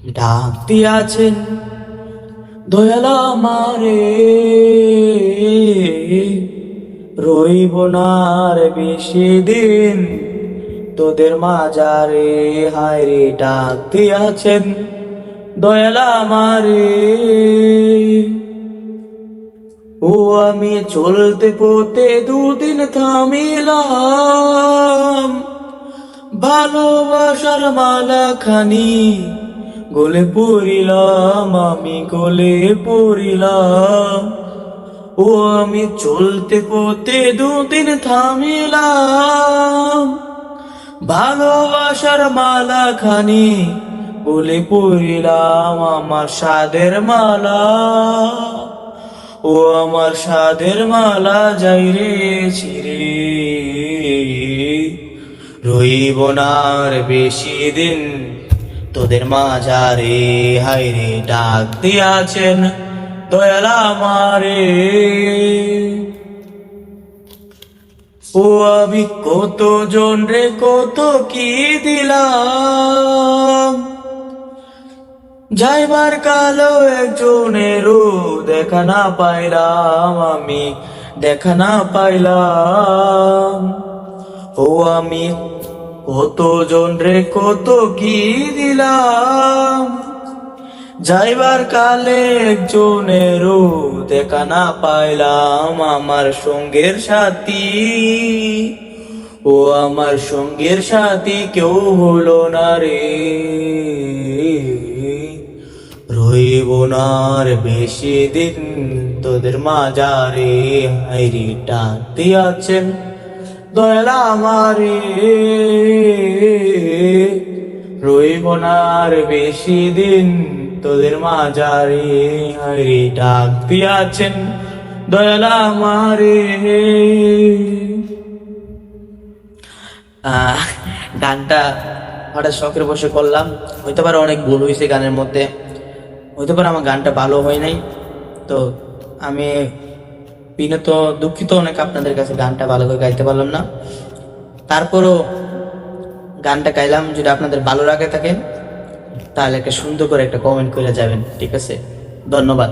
ডাক দিয়াছেন দয়াল আমারে, রইব না আর বেশি দিন তোদের মাজারে। হায় রে ডাক দিয়াছেন দয়াল আমারে, ও আমি চলতে পথে দুদিন থামিলাম, ভালোবাসার মালা খানি গলে পড়িলাম, আমি গলে পড়িলাম। ও আমি চলতে পথে দুদিন থামিলাম, ভালোবাসার মালা খানি গলে পড়িলাম। আমার সাদের মালা, ও আমার সাদের মালা যাই রে ছিড়ে, রইব না আর বেশি দিন তোদের মাঝারে। হায় রে ডাক দিয়াছেন দয়াল আমারে, ও আমি কত জন রে কত কি দিলাম, যাইবার কালো একজনেরও দেখা না পাইলাম, আমি দেখা না পাইলাম। ও আমি কত জন রে কত কি দিলাম, যাইবার কালে একজনেরও দেখা না পাইলাম। আমার সঙ্গের সাথী, ও আমার সঙ্গের সাথী কেউ হলো না রে, রইব না আর বেশি দিন তোদের মাঝারে। হায়রে ডাক দিয়াছেন দয়াল আমারে, রইব না আর বেশি দিন তোদের মাঝারে। হায়রে ডাক দিয়াছেন দয়াল আমারে। গানটা হঠাৎ শখের বসে করলাম, হইতে পারে অনেক ভুল হয়েছে গানের মধ্যে, হইতে পারে আমার গানটা ভালো হয় নাই। তো আমি বিনত দুঃখিত অনেক আপনাদের কাছে, গানটা ভালো করে গাইতে পারলাম না। তারপরও গানটা গাইলাম, যদি আপনাদের ভালো লাগে থাকে তাহলে একটা সুন্দর করে একটা কমেন্ট করে যাবেন, ঠিক আছে? ধন্যবাদ।